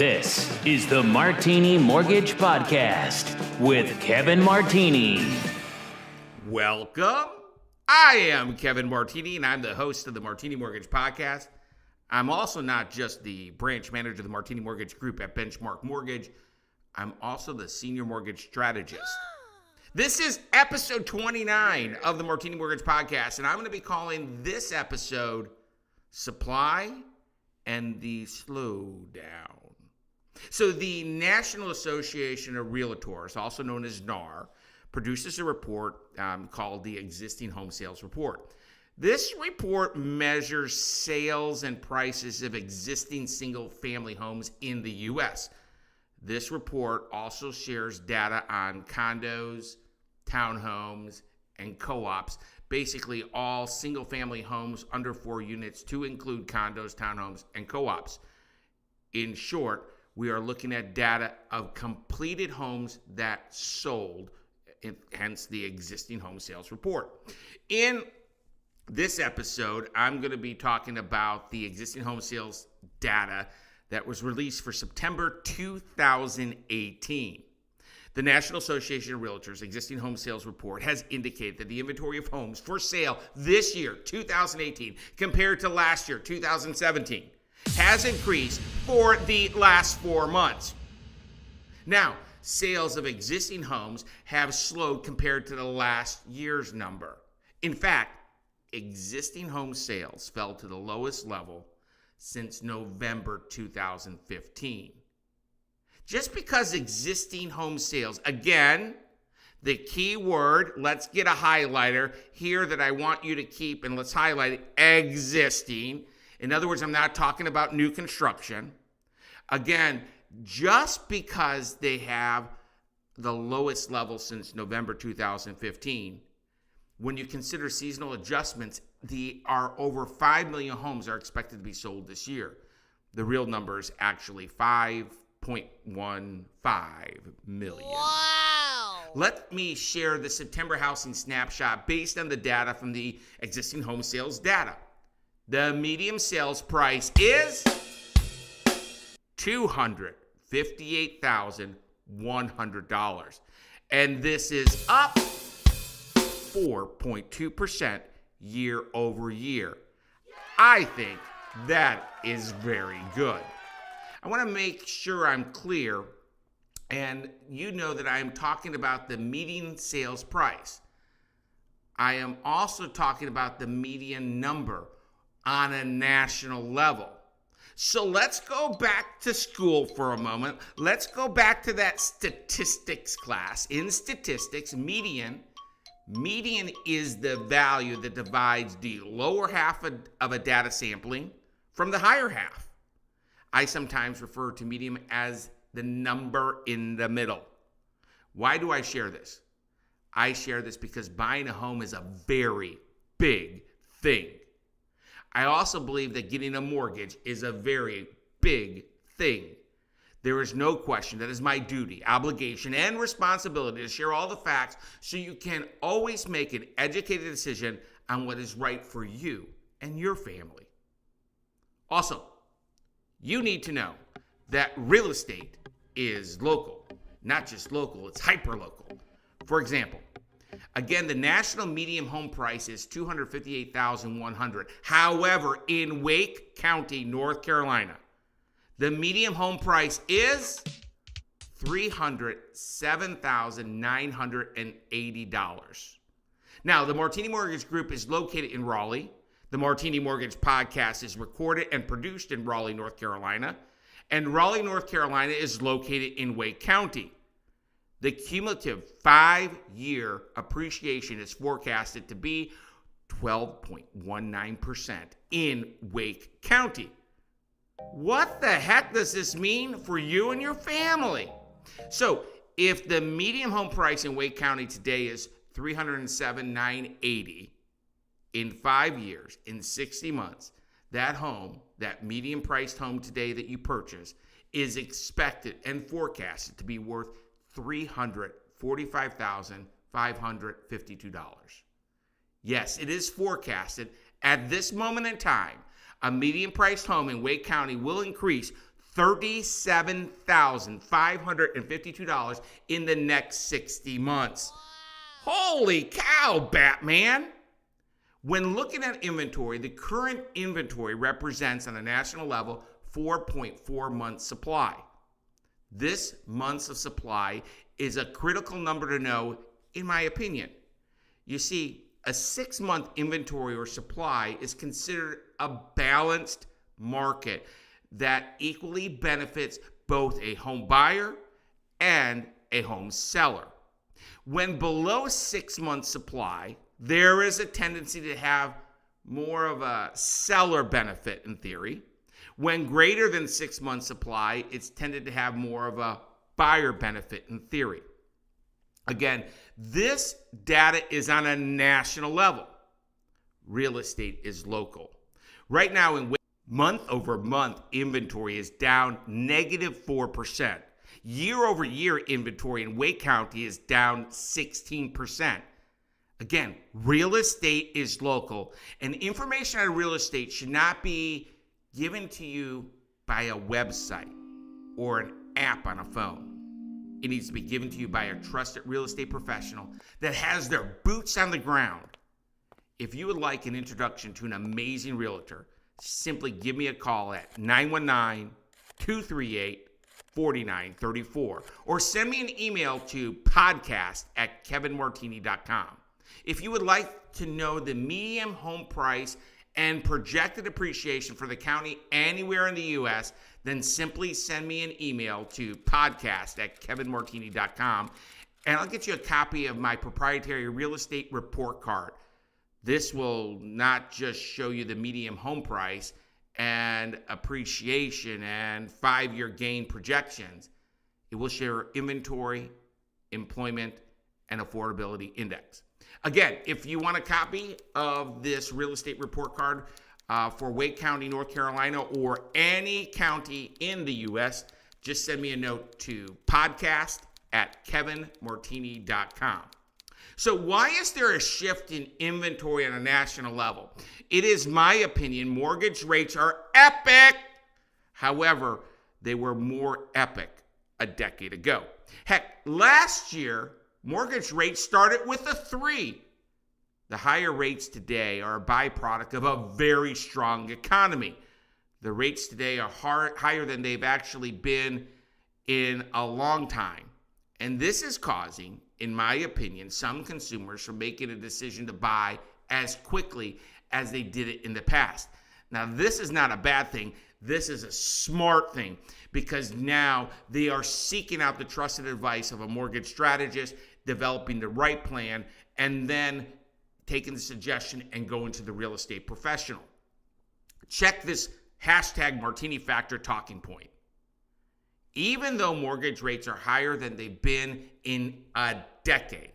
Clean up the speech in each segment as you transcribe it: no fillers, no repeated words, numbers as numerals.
This is the Martini Mortgage Podcast with Kevin Martini. Welcome. I am Kevin Martini, and I'm the host of the Martini Mortgage Podcast. I'm also not just the branch manager of the Martini Mortgage Group at Benchmark Mortgage. I'm also the senior mortgage strategist. This is episode 29 of the Martini Mortgage Podcast, and I'm going to be calling this episode Supply and the Slowdown. So the National Association of Realtors, also known as NAR, produces a report called the Existing Home Sales Report. This report measures sales and prices of existing single-family homes in the U.S. This report also shares data on condos, townhomes, and co-ops, basically all single-family homes under 4 units to include condos, townhomes, and co-ops. In short, we are looking at data of completed homes that sold, hence the Existing Home Sales Report. In this episode, I'm going to be talking about the existing home sales data that was released for September 2018. The National Association of Realtors Existing Home Sales Report has indicated that the inventory of homes for sale this year, 2018, compared to last year, 2017, has increased for the last 4 months. Now, sales of existing homes have slowed compared to the last year's number. In fact, existing home sales fell to the lowest level since November 2015. Just because existing home sales, again, the key word, let's get a highlighter here that I want you to keep, and let's highlight it, existing. In other words, I'm not talking about new construction. Again, just because they have the lowest level since November 2015, when you consider seasonal adjustments, over 5 million homes are expected to be sold this year. The real number is actually 5.15 million. Wow! Let me share the September housing snapshot based on the data from the existing home sales data. The median sales price is $258,100. And this is up 4.2% year over year. I think that is very good. I want to make sure I'm clear, and you know that I am talking about the median sales price. I am also talking about the median number on a national level. So let's go back to school for a moment. Let's go back to that statistics class. In statistics, median is the value that divides the lower half of a data sampling from the higher half. I sometimes refer to median as the number in the middle. Why do I share this? I share this because buying a home is a very big thing. I also believe that getting a mortgage is a very big thing. There is no question that is my duty, obligation, and responsibility to share all the facts so you can always make an educated decision on what is right for you and your family. Also, you need to know that real estate is local. Not just local, it's hyper-local. For example, again, the national median home price is $258,100. However, in Wake County, North Carolina, the median home price is $307,980. Now, the Martini Mortgage Group is located in Raleigh. The Martini Mortgage Podcast is recorded and produced in Raleigh, North Carolina. And Raleigh, North Carolina is located in Wake County. The cumulative 5-year appreciation is forecasted to be 12.19% in Wake County. What the heck does this mean for you and your family? So, if the median home price in Wake County today is $307,980, in 5 years, in 60 months, that home, that median priced home today that you purchase, is expected and forecasted to be worth $345,552. Yes, it is forecasted at this moment in time, a median priced home in Wake County will increase $37,552 in the next 60 months. Holy cow, Batman! When looking at inventory, the current inventory represents on a national level 4.4 months supply. This months of supply is a critical number to know, in my opinion. You see, a 6-month inventory or supply is considered a balanced market that equally benefits both a home buyer and a home seller. When below 6 months supply, there is a tendency to have more of a seller benefit in theory. When greater than 6 months supply, it's tended to have more of a buyer benefit in theory. Again, this data is on a national level. Real estate is local. Right now, in month over month, inventory is down -4%. Year over year, inventory in Wake County is down 16%. Again, real estate is local, and information on real estate should not be given to you by a website or an app on a phone. It needs to be given to you by a trusted real estate professional that has their boots on the ground. If you would like an introduction to an amazing realtor, simply give me a call at 919-238-4934 or send me an email to podcast@kevinmartini.com. If you would like to know the median home price and projected appreciation for the county anywhere in the U.S., then simply send me an email to podcast@kevinmartini.com, and I'll get you a copy of my proprietary real estate report card. This will not just show you the median home price and appreciation and 5-year gain projections. It will share inventory, employment, and affordability index. Again, if you want a copy of this real estate report card for Wake County, North Carolina, or any county in the U.S., just send me a note to podcast@kevinmartini.com. So why is there a shift in inventory on a national level? It is my opinion mortgage rates are epic. However, they were more epic a decade ago. Heck, last year, mortgage rates started with a 3. The higher rates today are a byproduct of a very strong economy. The rates today are higher than they've actually been in a long time. And this is causing, in my opinion, some consumers from making a decision to buy as quickly as they did it in the past. Now, this is not a bad thing. This is a smart thing because now they are seeking out the trusted advice of a mortgage strategist, developing the right plan, and then taking the suggestion and going to the real estate professional. Check this #Martini Factor talking point. Even though mortgage rates are higher than they've been in a decade,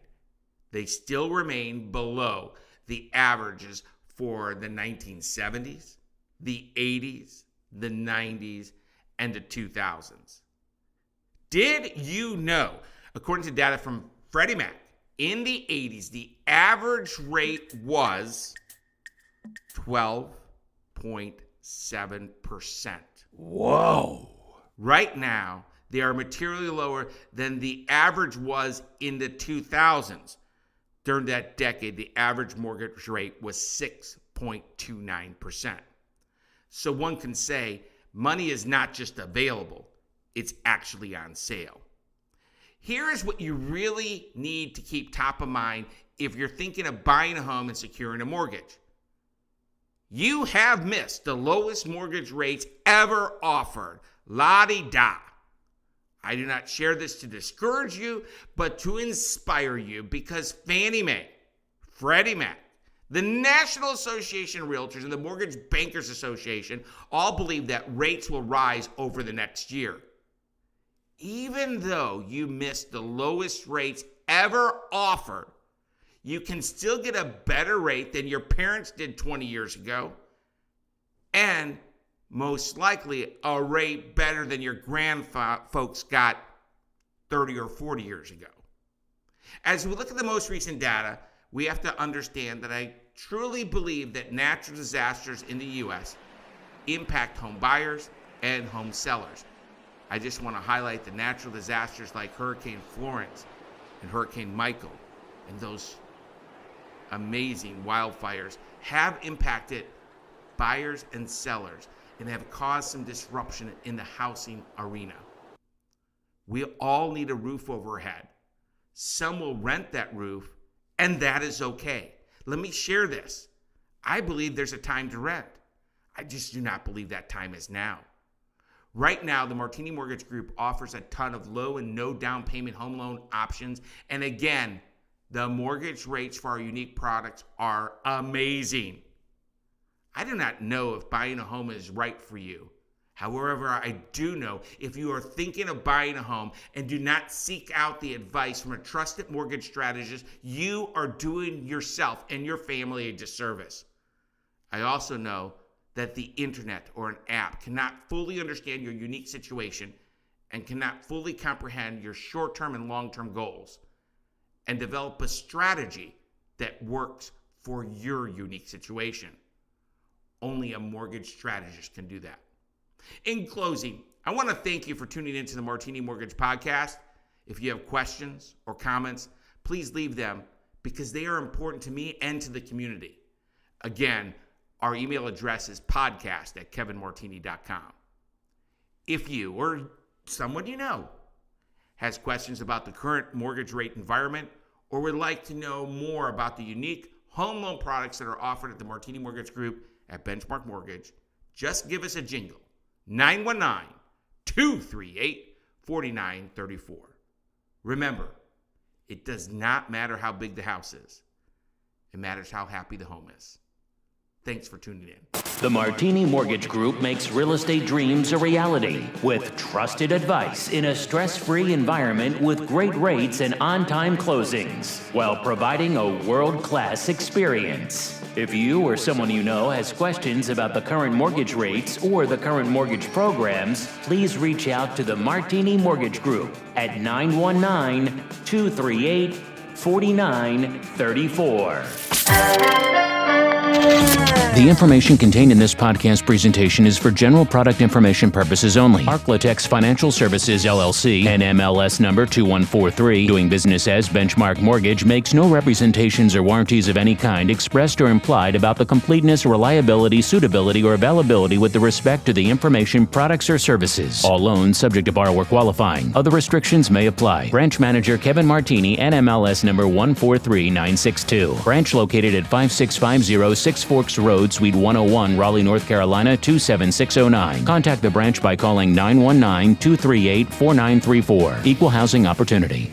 they still remain below the averages for the 1970s, the 80s, the 90s, and the 2000s. Did you know, according to data from Freddie Mac, in the 80s, the average rate was 12.7%. Whoa. Right now, they are materially lower than the average was in the 2000s. During that decade, the average mortgage rate was 6.29%. So one can say money is not just available, it's actually on sale. Here is what you really need to keep top of mind if you're thinking of buying a home and securing a mortgage. You have missed the lowest mortgage rates ever offered. La-di-da. I do not share this to discourage you, but to inspire you because Fannie Mae, Freddie Mac, the National Association of Realtors, and the Mortgage Bankers Association all believe that rates will rise over the next year. Even though you missed the lowest rates ever offered, you can still get a better rate than your parents did 20 years ago, and most likely a rate better than your grandfolks got 30 or 40 years ago. As we look at the most recent data, we have to understand that I truly believe that natural disasters in the U.S. impact home buyers and home sellers. I just want to highlight the natural disasters like Hurricane Florence and Hurricane Michael and those amazing wildfires have impacted buyers and sellers and have caused some disruption in the housing arena. We all need a roof over our head. Some will rent that roof, and that is okay. Let me share this. I believe there's a time to rent. I just do not believe that time is now. Right now, the Martini Mortgage Group offers a ton of low and no down payment home loan options. And again, the mortgage rates for our unique products are amazing. I do not know if buying a home is right for you. However, I do know if you are thinking of buying a home and do not seek out the advice from a trusted mortgage strategist, you are doing yourself and your family a disservice. I also know that the internet or an app cannot fully understand your unique situation and cannot fully comprehend your short-term and long-term goals and develop a strategy that works for your unique situation. Only a mortgage strategist can do that. In closing, I want to thank you for tuning into the Martini Mortgage Podcast. If you have questions or comments, please leave them because they are important to me and to the community. Again, our email address is podcast@kevinmartini.com. If you or someone you know has questions about the current mortgage rate environment or would like to know more about the unique home loan products that are offered at the Martini Mortgage Group at Benchmark Mortgage, just give us a jingle. 919-238-4934. Remember, it does not matter how big the house is. It matters how happy the home is. Thanks for tuning in. The Martini Mortgage Group makes real estate dreams a reality with trusted advice in a stress-free environment with great rates and on-time closings while providing a world-class experience. If you or someone you know has questions about the current mortgage rates or the current mortgage programs, please reach out to the Martini Mortgage Group at 919-238-4934. The information contained in this podcast presentation is for general product information purposes only. Arklatex Financial Services, LLC, NMLS number 2143, doing business as Benchmark Mortgage, makes no representations or warranties of any kind expressed or implied about the completeness, reliability, suitability, or availability with respect to the information, products, or services. All loans subject to borrower qualifying. Other restrictions may apply. Branch Manager Kevin Martini, NMLS number 143962. Branch located at 5650 Six Forks Road, Suite 101, Raleigh, North Carolina 27609. Contact the branch by calling 919-238-4934. Equal housing opportunity.